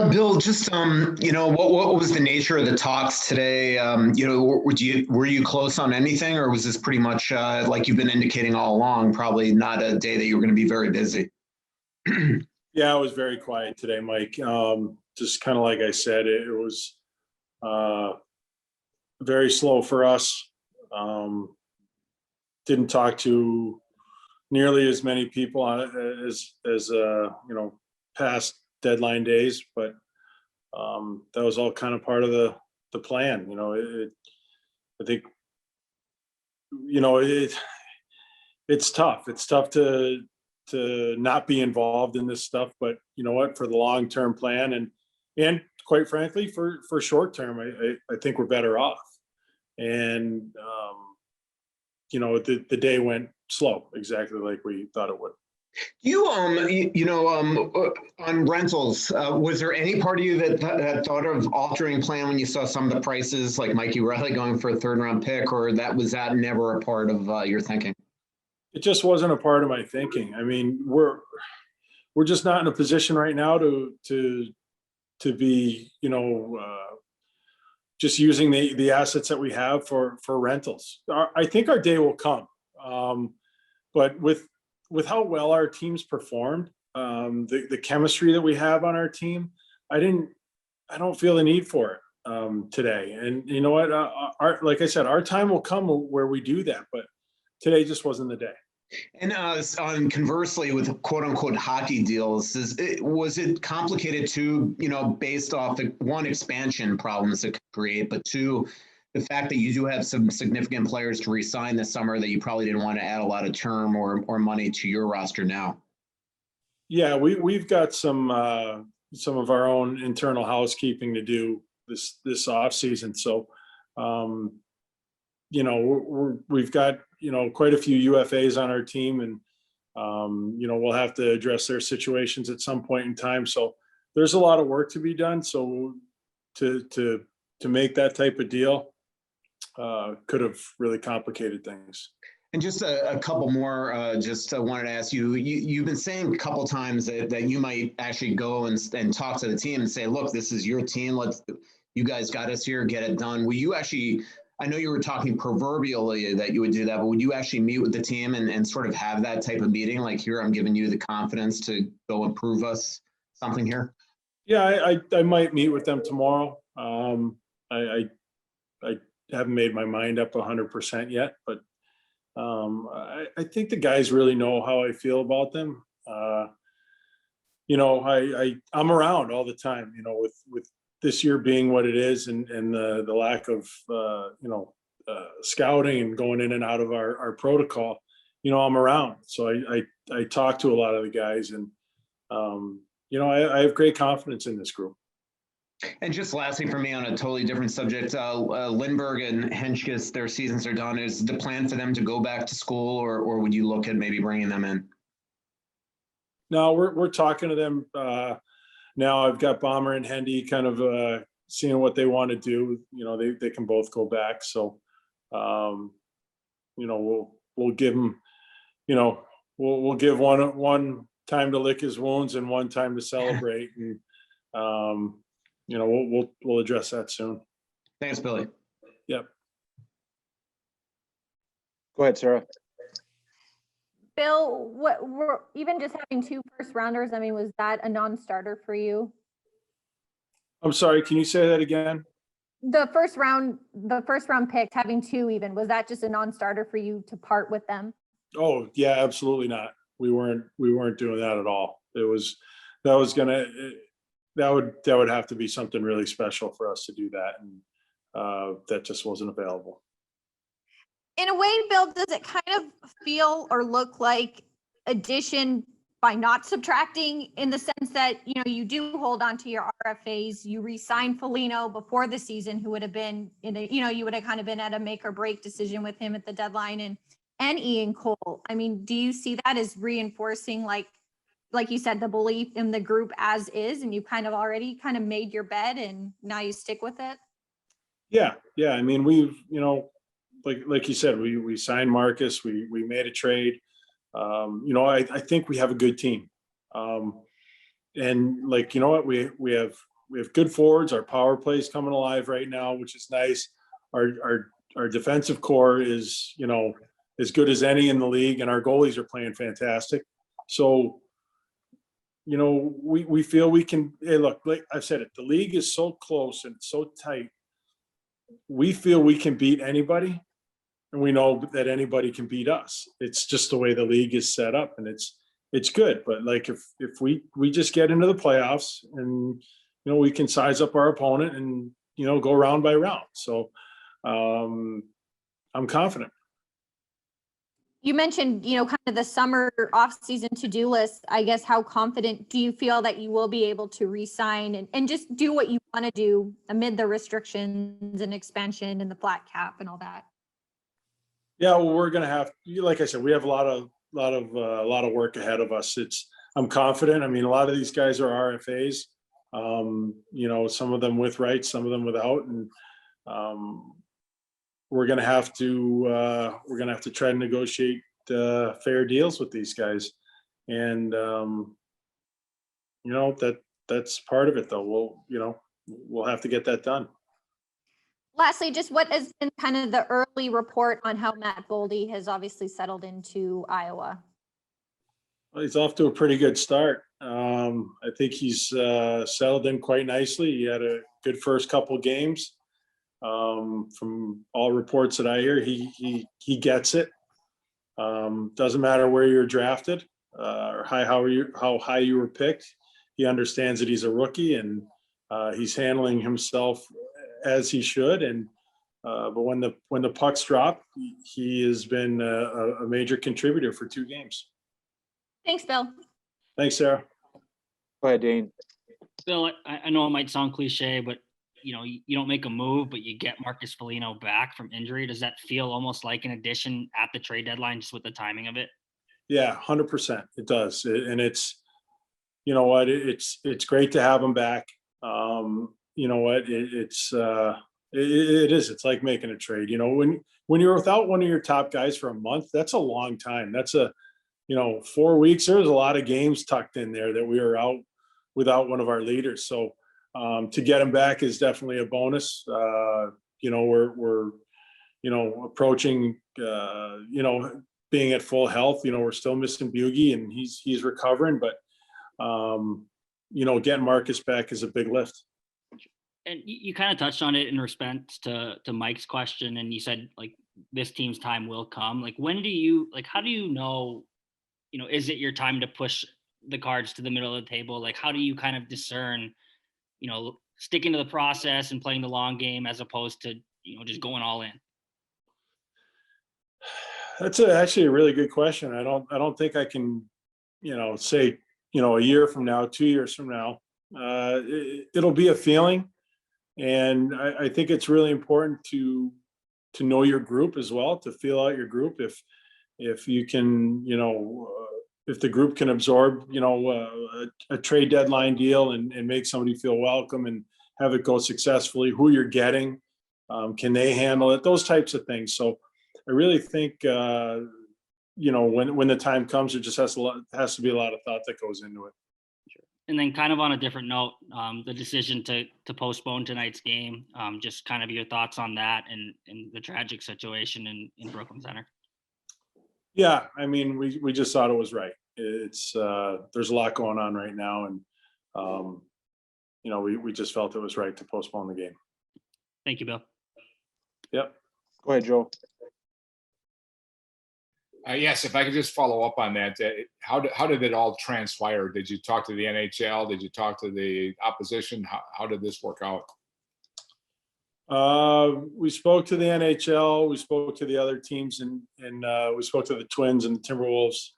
Bill, just what was the nature of the talks today? Were you close on anything, or was this pretty much like you've been indicating all along, probably not a day that you were going to be very busy? Yeah, it was very quiet today, Mike. Just kind of like I said, it was very slow for us. Didn't talk to nearly as many people on it as past deadline days, but that was all kind of part of the plan. I think it's tough. It's tough to not be involved in this stuff, but you know what? For the long term plan and quite frankly, for short term, I think we're better off. And the day went slow, exactly like we thought it would. On rentals, was there any part of you that thought of altering plan when you saw some of the prices, like Mikey Riley going for a third-round pick, or was that never a part of your thinking? It just wasn't a part of my thinking. I mean, we're just not in a position right now to be, just using the assets that we have for rentals. I think our day will come, but with how well our team's performed, the chemistry that we have on our team, I don't feel the need for it today. And you know what? Like I said, our time will come where we do that, but today just wasn't the day. And conversely, with quote unquote hockey deals, was it complicated too, based off one, expansion problems it could create, but two, the fact that you do have some significant players to re-sign this summer that you probably didn't want to add a lot of term or money to your roster now? Yeah, we've got some of our own internal housekeeping to do this off season. So, we've got quite a few UFAs on our team, and we'll have to address their situations at some point in time. So there's a lot of work to be done. So to make that type of deal could have really complicated things. And just a couple more, wanted to ask you, you've been saying a couple times that you might actually go and talk to the team and say, look, this is your team. You guys got us here, get it done. Will you actually, I know you were talking proverbially that you would do that, but would you actually meet with the team and sort of have that type of meeting? Like, here, I'm giving you the confidence to go and prove us something here? Yeah, I might meet with them tomorrow. I haven't made my mind up 100% yet, but I think the guys really know how I feel about them. I'm around all the time, with this year being what it is, and the lack of scouting and going in and out of our protocol. I'm around, so I talk to a lot of the guys, and I have great confidence in this group. And just lastly for me on a totally different subject, Lindbergh and Henschkes, their seasons are done. Is the plan for them to go back to school, or would you look at maybe bringing them in? No, we're talking to them now. I've got Bomber and Hendy kind of seeing what they want to do. They can both go back. So, we'll give them, we'll give one time to lick his wounds and one time to celebrate. And, we'll address that soon. Thanks, Billy. Yep. Go ahead, Sarah. Bill, what we're even just having 2 first rounders, I mean, was that a non-starter for you? I'm sorry, can you say that again? The first round picks, having 2 even, was that just a non-starter for you to part with them? Oh yeah, absolutely not. We weren't doing that at all. That would have to be something really special for us to do that, and that just wasn't available. In a way, Bill, does it kind of feel or look like addition by not subtracting, in the sense that, you do hold on to your RFAs, you re-sign Foligno before the season, who would have been you would have kind of been at a make or break decision with him at the deadline, and Ian Cole. I mean, do you see that as reinforcing, like you said, the belief in the group as is, and you kind of already kind of made your bed and now you stick with it? Yeah. I mean, we've, like you said, we signed Marcus, we made a trade. I think we have a good team. And what, we have we have good forwards. Our power play is coming alive right now, which is nice. Our defensive core is, as good as any in the league, and our goalies are playing fantastic. So, we feel we can. Hey, look, like I've said it, the league is so close and so tight. We feel we can beat anybody, and we know that anybody can beat us. It's just the way the league is set up, and it's good. But like if we just get into the playoffs, and we can size up our opponent and go round by round. So I'm confident. You mentioned, kind of the summer off-season to-do list. I guess, how confident do you feel that you will be able to re-sign and just do what you want to do amid the restrictions and expansion and the flat cap and all that? Yeah, well, we're gonna have, like I said, we have a lot of work ahead of us. I'm confident. I mean, a lot of these guys are RFAs. Some of them with rights, some of them without, and we're gonna have to try to negotiate fair deals with these guys, and that's part of it, though. We'll have to get that done. Lastly, just what has been kind of the early report on how Matt Boldy has obviously settled into Iowa? Well, he's off to a pretty good start. I think he's settled in quite nicely. He had a good first couple games. From all reports that I hear, he gets it. Doesn't matter where you're drafted or how high you were picked. He understands that he's a rookie, and he's handling himself as he should. And but when the pucks drop, he has been a major contributor for 2 games. Thanks, Bill. Thanks, Sarah. Go ahead, Dane. Bill, I know it might sound cliche, but you don't make a move, but you get Marcus Foligno back from injury. Does that feel almost like an addition at the trade deadline, just with the timing of it? Yeah, 100%. It does, and it's it's great to have him back. It's like making a trade. When you're without one of your top guys for a month, that's a long time. That's 4 weeks. There's a lot of games tucked in there that we were out without one of our leaders. So to get him back is definitely a bonus. We're approaching being at full health. We're still missing Bugey, and he's recovering, but getting Marcus back is a big lift. And you kind of touched on it in response to Mike's question, and you said like this team's time will come. Like, when do you how do you know? Is it your time to push the cards to the middle of the table? Like, how do you kind of discern, sticking to the process and playing the long game as opposed to, just going all in? That's actually a really good question. I don't think I can, say, a year from now, 2 years from now. It'll be a feeling. And I think it's really important to know your group as well, to feel out your group. If you can, if the group can absorb, a trade deadline deal and make somebody feel welcome and have it go successfully, who you're getting, can they handle it? Those types of things. So I really think, when the time comes, it just has to be a lot of thought that goes into it. And then kind of on a different note, the decision to postpone tonight's game, just kind of your thoughts on that and the tragic situation in Brooklyn Center. Yeah, I mean, we just thought it was right. It's there's a lot going on right now, and we just felt it was right to postpone the game. Thank you, Bill. Yep. Go ahead, Joe. Yes, if I could just follow up on that, how did it all transpire? Did you talk to the NHL? Did you talk to the opposition? How did this work out? We spoke to the NHL. We spoke to the other teams, and we spoke to the Twins and the Timberwolves,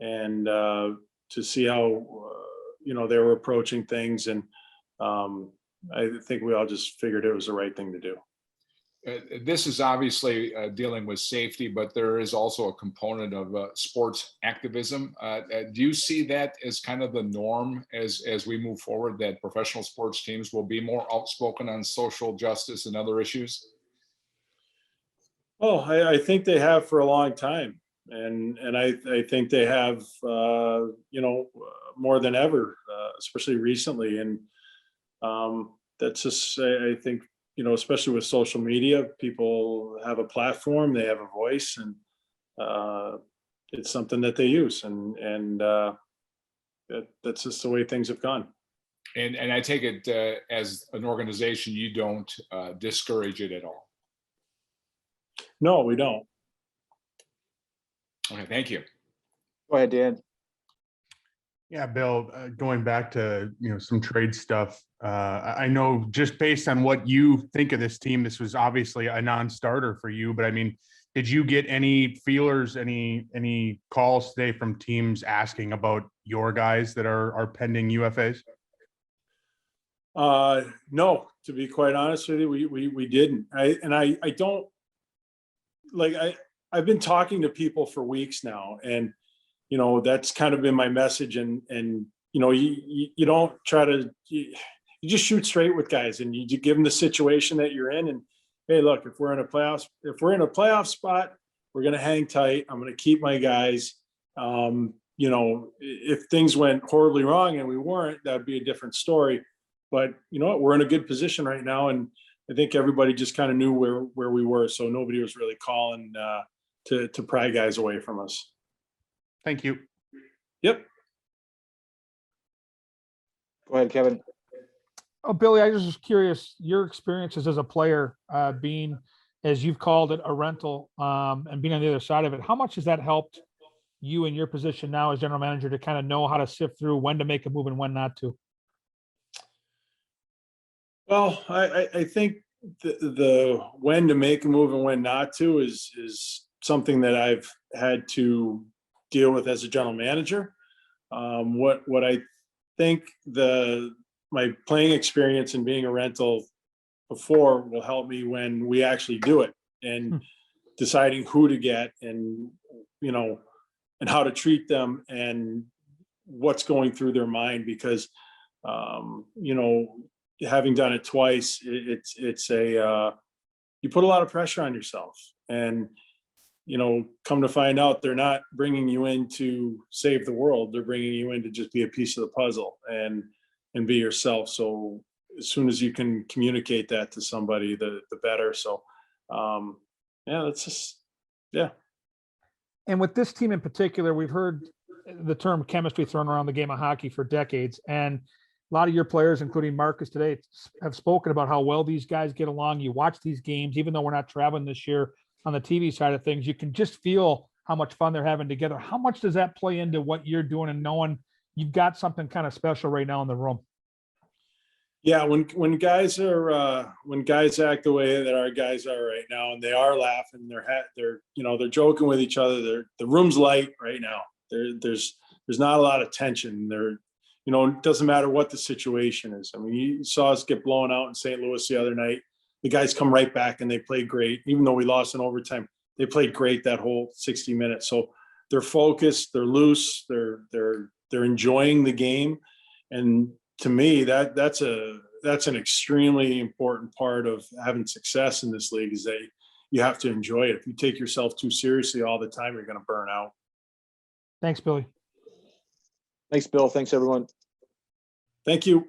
and to see how they were approaching things. And I think we all just figured it was the right thing to do. This is obviously dealing with safety, but there is also a component of sports activism. Do you see that as kind of the norm as we move forward, that professional sports teams will be more outspoken on social justice and other issues? Oh, I think they have for a long time. And I think they have, more than ever, especially recently. And, That's just, I think, especially with social media, people have a platform, they have a voice, and it's something that they use, and that's just the way things have gone. And I take it as an organization, you don't discourage it at all. No, we don't. Okay, thank you. Go ahead, Dan. Yeah, Bill, going back to, some trade stuff, I know just based on what you think of this team, this was obviously a non-starter for you, but I mean, did you get any feelers, any calls today from teams asking about your guys that are pending UFAs? No, to be quite honest with you, we didn't. I don't like, I've been talking to people for weeks now, and that's kind of been my message. And you don't try to, you just shoot straight with guys, and you give them the situation that you're in. And hey, look, if we're in a playoff spot, we're going to hang tight. I'm going to keep my guys. If things went horribly wrong and we weren't, that'd be a different story. But you know what? We're in a good position right now, and I think everybody just kind of knew where we were, so nobody was really calling to pry guys away from us. Thank you. Yep. Go ahead, Kevin. Oh, Billy, I just was curious, your experiences as a player, being, as you've called it, a rental, and being on the other side of it, how much has that helped you in your position now as general manager to kind of know how to sift through when to make a move and when not to? Well, I think the when to make a move and when not to is something that I've had to deal with as a general manager. What I think my playing experience and being a rental before will help me when we actually do it, and deciding who to get, and and how to treat them, and what's going through their mind, because having done it twice, it's you put a lot of pressure on yourself, and come to find out, they're not bringing you in to save the world. They're bringing you in to just be a piece of the puzzle and be yourself. So as soon as you can communicate that to somebody, the better. So that's just, yeah. And with this team in particular, we've heard the term chemistry thrown around the game of hockey for decades. And a lot of your players, including Marcus today, have spoken about how well these guys get along. You watch these games, even though we're not traveling this year on the TV side of things, you can just feel how much fun they're having together. How much does that play into what you're doing and knowing you've got something kind of special right now in the room? Yeah, when guys act the way that our guys are right now, and they are laughing, they're joking with each other. The room's light right now. There's not a lot of tension. It doesn't matter what the situation is. I mean, you saw us get blown out in St. Louis the other night. The guys come right back and they played great, even though we lost in overtime. They played great that whole 60 minutes. So they're focused, they're loose, they're enjoying the game, and to me, that's an extremely important part of having success in this league, is that you have to enjoy it. If you take yourself too seriously all the time, you're going to burn out. Thanks, Billy. Thanks, Bill. Thanks, everyone. Thank you.